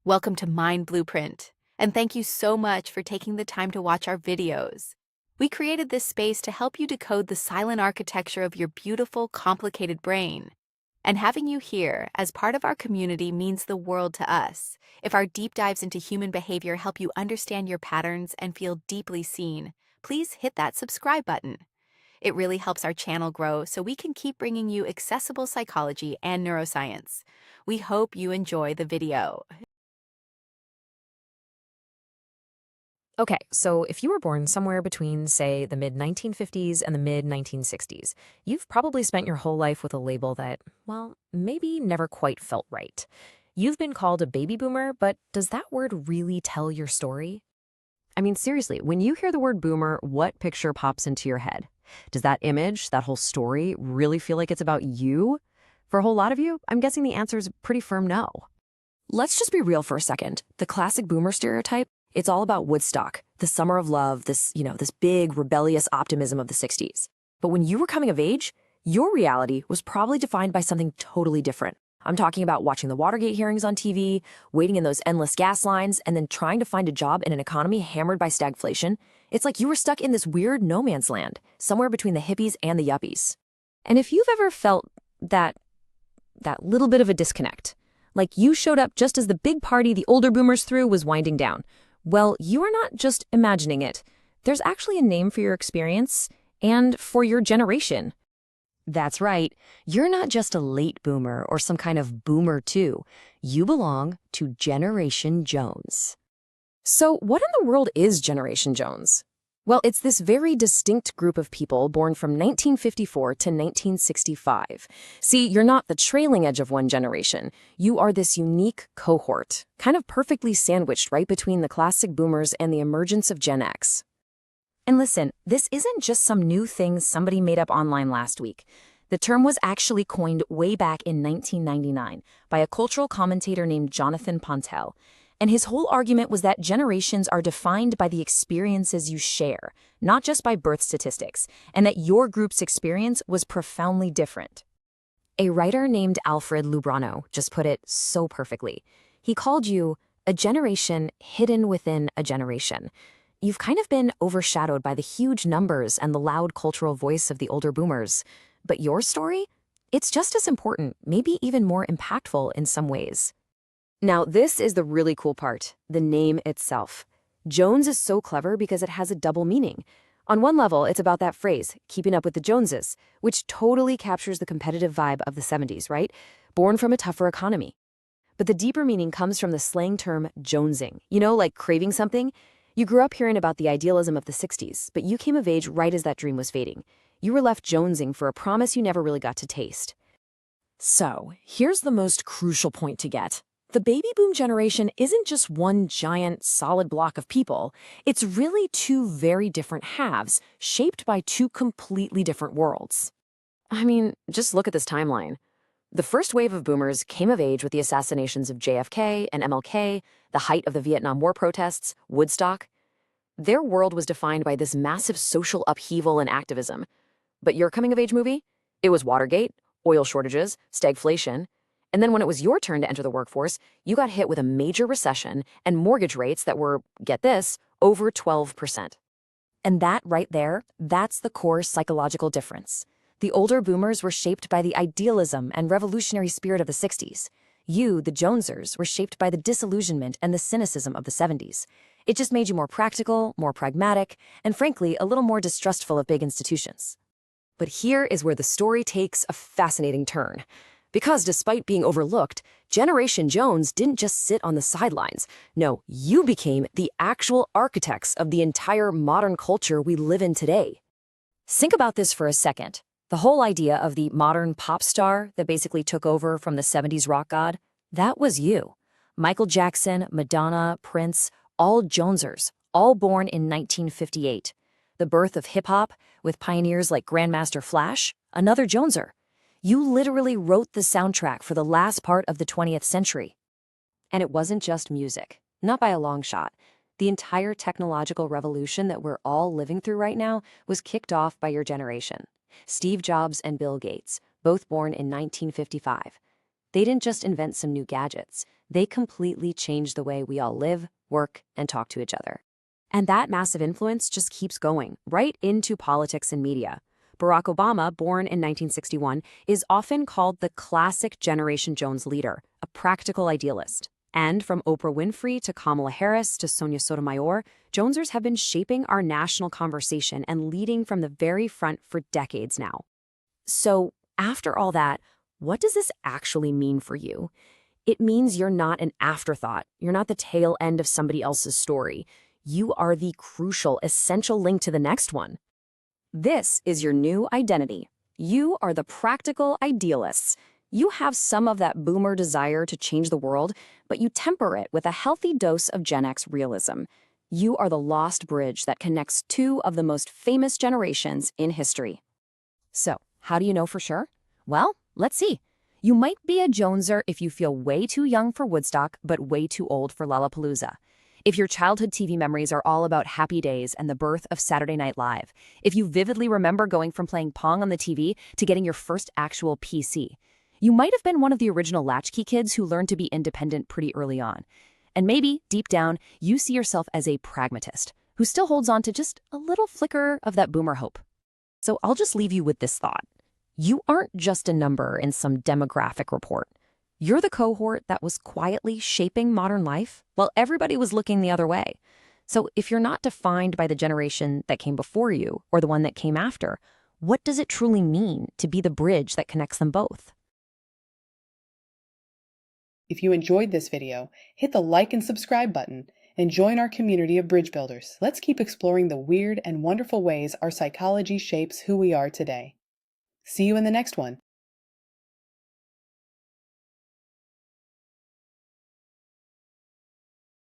Welcome to Mind Blueprint, and thank you so much for taking the time to watch our videos. We created this space to help you decode the silent architecture of your beautiful, complicated brain. And having you here as part of our community means the world to us. If our deep dives into human behavior help you understand your patterns and feel deeply seen, please hit that subscribe button. It really helps our channel grow so we can keep bringing you accessible psychology and neuroscience. We hope you enjoy the video. Okay, so if you were born somewhere between, say, the mid-1950s and the mid-1960s, you've probably spent your whole life with a label that, well, maybe never quite felt right. You've been called a baby boomer, but does that word really tell your story? I mean, seriously, when you hear the word boomer, what picture pops into your head? Does that image, that whole story, really feel like it's about you? For a whole lot of you, I'm guessing the answer is a pretty firm no. Let's just be real for a second. The classic boomer stereotype, it's all about Woodstock, the summer of love, this big rebellious optimism of the 60s. But when you were coming of age, your reality was probably defined by something totally different. I'm talking about watching the Watergate hearings on TV, waiting in those endless gas lines, and then trying to find a job in an economy hammered by stagflation. It's like you were stuck in this weird no man's land, somewhere between the hippies and the yuppies. And if you've ever felt that little bit of a disconnect, like you showed up just as the big party the older boomers threw was winding down, well, you are not just imagining it. There's actually a name for your experience and for your generation. That's right. You're not just a late boomer or some kind of boomer too. You belong to Generation Jones. So what in the world is Generation Jones? Well, it's this very distinct group of people born from 1954 to 1965. See, you're not the trailing edge of one generation. You are this unique cohort, kind of perfectly sandwiched right between the classic boomers and the emergence of Gen X. And listen, this isn't just some new thing somebody made up online last week. The term was actually coined way back in 1999 by a cultural commentator named Jonathan Pontell. And his whole argument was that generations are defined by the experiences you share, not just by birth statistics, and that your group's experience was profoundly different. A writer named Alfred Lubrano just put it so perfectly. He called you a generation hidden within a generation. You've kind of been overshadowed by the huge numbers and the loud cultural voice of the older boomers. But your story? It's just as important, maybe even more impactful in some ways. Now, this is the really cool part, the name itself. Jones is so clever because it has a double meaning. On one level, it's about that phrase, keeping up with the Joneses, which totally captures the competitive vibe of the 70s, right? Born from a tougher economy. But the deeper meaning comes from the slang term jonesing. You know, like craving something? You grew up hearing about the idealism of the 60s, but you came of age right as that dream was fading. You were left jonesing for a promise you never really got to taste. So, here's the most crucial point to get. The baby boom generation isn't just one giant, solid block of people. It's really two very different halves, shaped by two completely different worlds. I mean, just look at this timeline. The first wave of boomers came of age with the assassinations of JFK and MLK, the height of the Vietnam War protests, Woodstock. Their world was defined by this massive social upheaval and activism. But your coming-of-age movie? It was Watergate, oil shortages, stagflation. And then when it was your turn to enter the workforce, you got hit with a major recession and mortgage rates that were, get this, over 12%. And that right there, that's the core psychological difference. The older boomers were shaped by the idealism and revolutionary spirit of the 60s. You, the Jonesers, were shaped by the disillusionment and the cynicism of the 70s. It just made you more practical, more pragmatic, and frankly, a little more distrustful of big institutions. But here is where the story takes a fascinating turn. Because despite being overlooked, Generation Jones didn't just sit on the sidelines. No, you became the actual architects of the entire modern culture we live in today. Think about this for a second. The whole idea of the modern pop star that basically took over from the 70s rock god, that was you. Michael Jackson, Madonna, Prince, all Jonesers, all born in 1958. The birth of hip-hop, with pioneers like Grandmaster Flash, another Joneser. You literally wrote the soundtrack for the last part of the 20th century. And it wasn't just music, not by a long shot. The entire technological revolution that we're all living through right now was kicked off by your generation. Steve Jobs and Bill Gates, both born in 1955. They didn't just invent some new gadgets. they completely changed the way we all live, work, and talk to each other. And that massive influence just keeps going, right into politics and media. Barack Obama, born in 1961, is often called the classic Generation Jones leader, a practical idealist. And from Oprah Winfrey to Kamala Harris to Sonia Sotomayor, Jonesers have been shaping our national conversation and leading from the very front for decades now. So, after all that, what does this actually mean for you? It means you're not an afterthought. You're not the tail end of somebody else's story. You are the crucial, essential link to the next one. This is your new identity. You are the practical idealists. You have some of that boomer desire to change the world, but you temper it with a healthy dose of Gen X realism. You are the lost bridge that connects two of the most famous generations in history. So, how do you know for sure? Well, let's see. You might be a Joneser if you feel way too young for Woodstock, but way too old for Lollapalooza. If your childhood TV memories are all about Happy Days and the birth of Saturday Night Live. If you vividly remember going from playing Pong on the TV to getting your first actual PC. You might have been one of the original latchkey kids who learned to be independent pretty early on. And maybe, deep down, you see yourself as a pragmatist who still holds on to just a little flicker of that boomer hope. So I'll just leave you with this thought. You aren't just a number in some demographic report. You're the cohort that was quietly shaping modern life while everybody was looking the other way. So if you're not defined by the generation that came before you or the one that came after, what does it truly mean to be the bridge that connects them both? If you enjoyed this video, hit the like and subscribe button and join our community of bridge builders. Let's keep exploring the weird and wonderful ways our psychology shapes who we are today. See you in the next one.